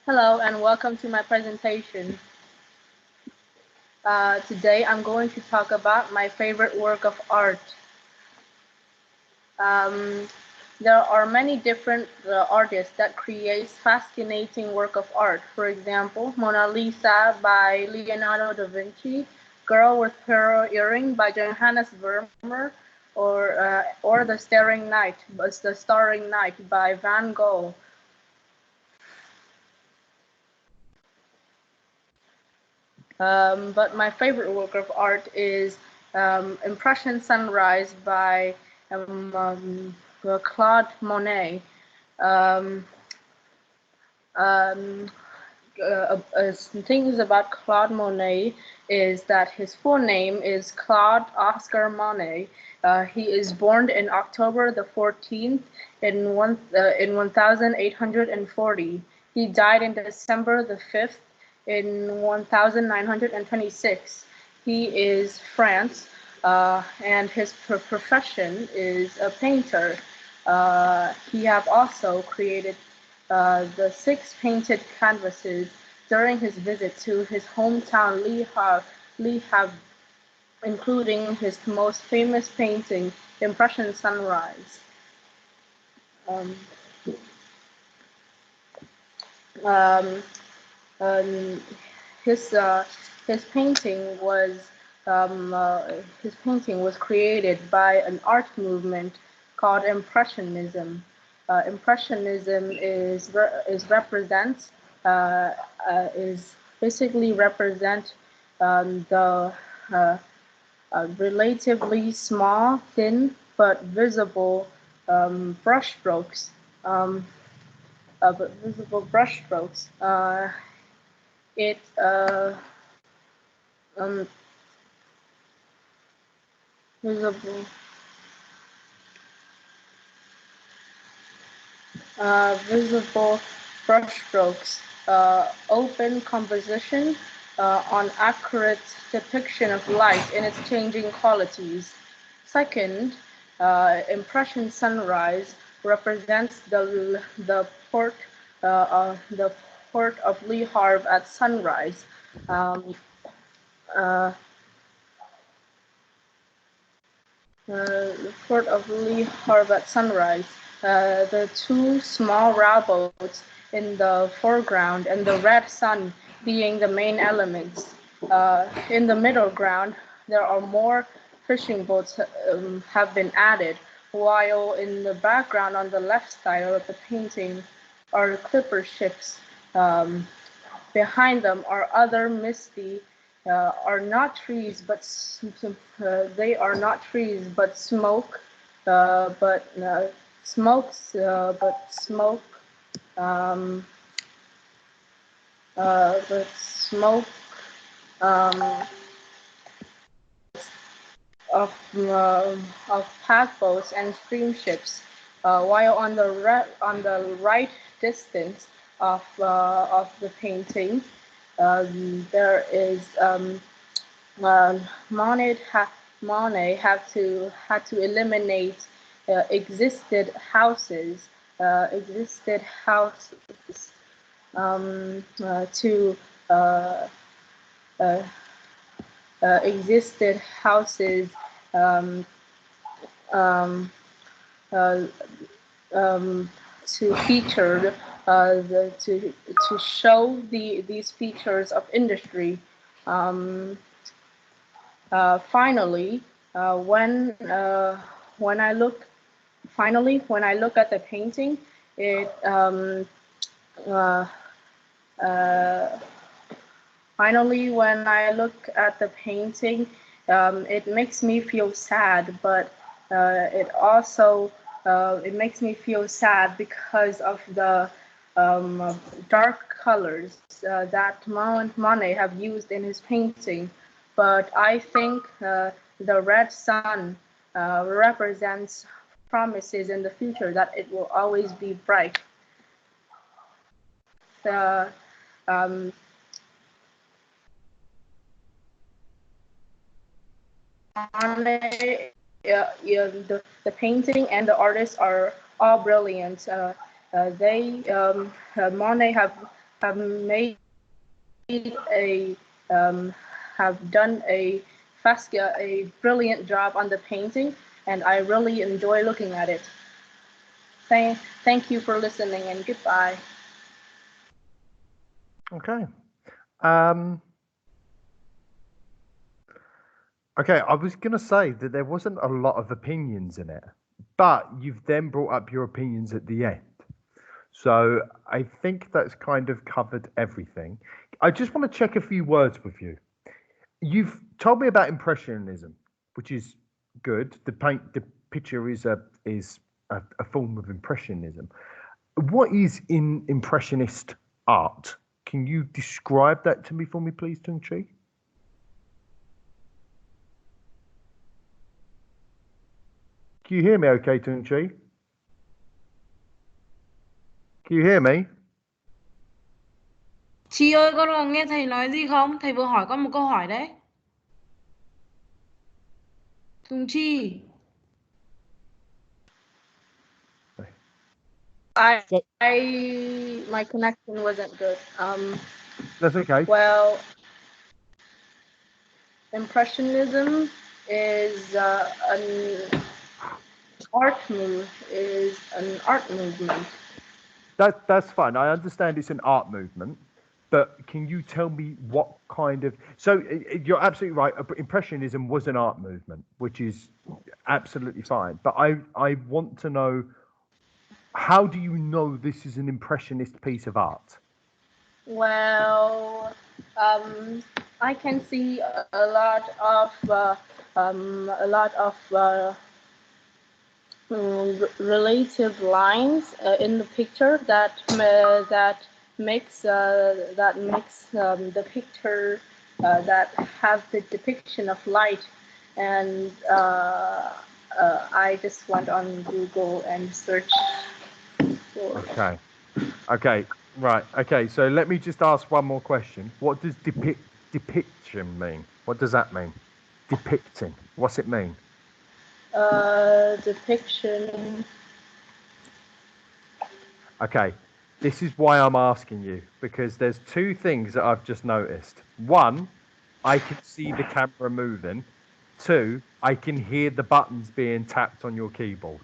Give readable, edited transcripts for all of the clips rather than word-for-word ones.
Hello and welcome to my presentation. Today I'm going to talk about my favorite work of art. Um, there are many different artists that create fascinating work of art. For example, Mona Lisa by Leonardo da Vinci, Girl with Pearl Earring by Johannes Vermeer, or The Staring Night by Van Gogh. But my favorite work of art is Impression Sunrise by Claude Monet. Um, um, Things about Claude Monet is that his full name is Claude Oscar Monet. He is born in October the 14th in 1840. He died in December the 5th in 1926. He is France, and his profession is a painter. He have also created the 6 painted canvases during his visit to his hometown Le Havre, including his most famous painting, Impression Sunrise. Um, um, um, his his painting was his painting was created by an art movement called Impressionism. Impressionism is basically represent the relatively small, thin but visible brushstrokes. Um, Visible brushstrokes. It um, visible Visible brushstrokes, open composition on accurate depiction of light in its changing qualities. Second, impression sunrise represents the port of Le Havre at sunrise. Um, uh, the port of Le Havre at sunrise. The two small rowboats in the foreground and the red sun being the main elements. In the middle ground, there are more fishing boats have been added, while in the background on the left side of the painting are clipper ships. Um, Behind them are other misty, are not trees, but they are not trees, but smoke, but smokes, but smoke, um, but smoke um, of paddleboats and steamships, while on the right distance of the painting, there is uh, Monet ha- Monet had to eliminate existed houses to uh, uh, existed houses um, um, uh, um, to feature to show these features of industry. Um, Finally, when I look when I look at the painting, it uh, uh, finally when I look at the painting, it makes me feel sad, but it makes me feel sad because of the dark colors that Monet have used in his painting. But I think the red sun represents promises in the future that it will always be bright. The um, Monet, the painting and the artists are all brilliant. Monet have made a have done a brilliant job on the painting, and I really enjoy looking at it. Thank you for listening, and goodbye. Okay. Okay, I was going to say that there wasn't a lot of opinions in it, but you've then brought up your opinions at the end. So I think that's kind of covered everything. I just want to check a few words with you. You've told me about Impressionism, which is good. The picture is a form of Impressionism. What is in Impressionist art? Can you describe that to me for me, please, Tung Chi? Can you hear me okay, Tung Chi? Can you hear me? Chi ơi, con có nghe thầy nói gì không? Thầy vừa hỏi con một câu hỏi đấy. Tùng Chi. My connection wasn't good. That's okay. Well, Impressionism is an art movement. That's fine. I understand it's an art movement, but can you tell me what kind of? So you're absolutely right. Impressionism was an art movement, which is absolutely fine. But I want to know, how do you know this is an impressionist piece of art? Well, I can see a lot of relative lines in the picture that makes the picture that have the depiction of light, and I just went on Google and searched for it. Okay, right. Okay, so let me just ask one more question. What does depiction mean? What does that mean? Depicting. What's it mean? Depiction. Okay, this is why I'm asking you, because there's two things that I've just noticed. One, I can see the camera moving. Two, I can hear the buttons being tapped on your keyboard.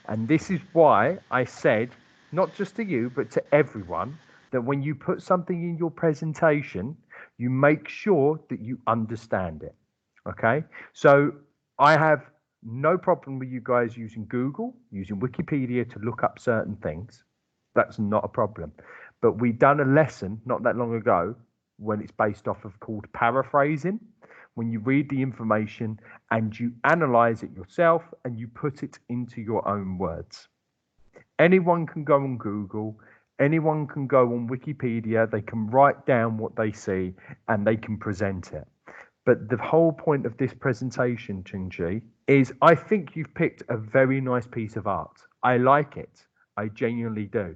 And this is why I said, not just to you, but to everyone, that when you put something in your presentation, you make sure that you understand it. Okay? So I have no problem with you guys using Google, using Wikipedia to look up certain things. That's not a problem. But we done a lesson not that long ago when it's based off of called paraphrasing, when you read the information and you analyze it yourself and you put it into your own words. Anyone can go on Google, anyone can go on Wikipedia, they can write down what they see and they can present it. But the whole point of this presentation, Tung Chi, is I think you've picked a very nice piece of art. I like it. I genuinely do.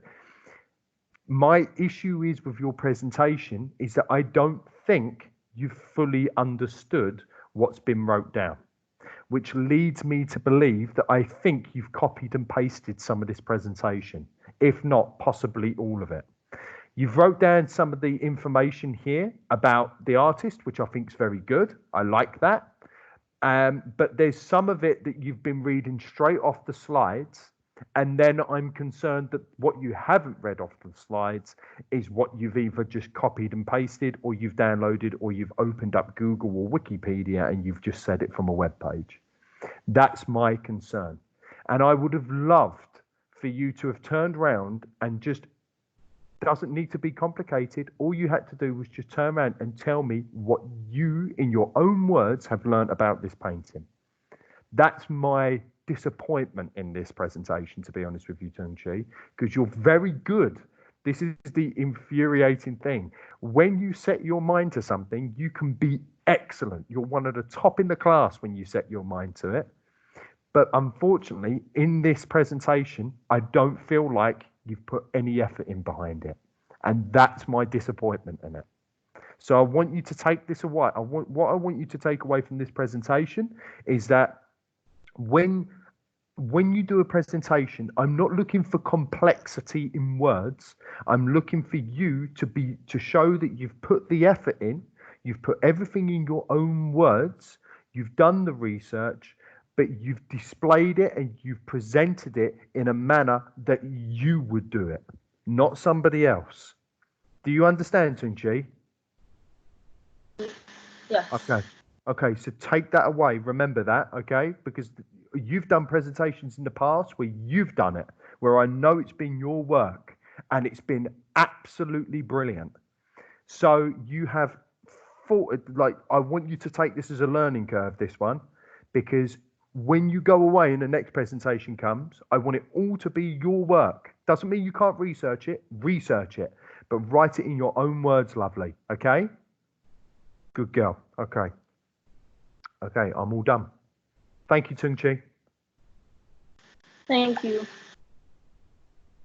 My issue is with your presentation is that I don't think you've fully understood what's been wrote down, which leads me to believe that I think you've copied and pasted some of this presentation, if not possibly all of it. You've wrote down some of the information here about the artist, which I think is very good. I like that. But there's some of it that you've been reading straight off the slides. And then I'm concerned that what you haven't read off the slides is what you've either just copied and pasted, or you've downloaded, or you've opened up Google or Wikipedia and you've just said it from a web page. That's my concern. And I would have loved for you to have turned around and just, doesn't need to be complicated. All you had to do was just turn around and tell me what you, in your own words, have learned about this painting. That's my disappointment in this presentation, to be honest with you, Tung Chi, because you're very good. This is the infuriating thing. When you set your mind to something, you can be excellent. You're one of the top in the class when you set your mind to it. But unfortunately, in this presentation, I don't feel like you've put any effort in behind it. And that's my disappointment in it. So I want you to take this away. What I want you to take away from this presentation is that when when you do a presentation, I'm not looking for complexity in words. I'm looking for you to show that you've put the effort in, you've put everything in your own words, you've done the research, but you've displayed it and you've presented it in a manner that you would do it, not somebody else. Do you understand, Tunchi? Yes. Okay. Okay, so take that away. Remember that, okay? Because you've done presentations in the past where you've done it, where I know it's been your work and it's been absolutely brilliant. So you have thought, like, I want you to take this as a learning curve, this one, because when you go away and the next presentation comes, I want it all to be your work. Doesn't mean you can't research it, but write it in your own words, lovely, okay? Good girl. Okay. Okay, I'm all done. Thank you, Tung Chi. Thank you.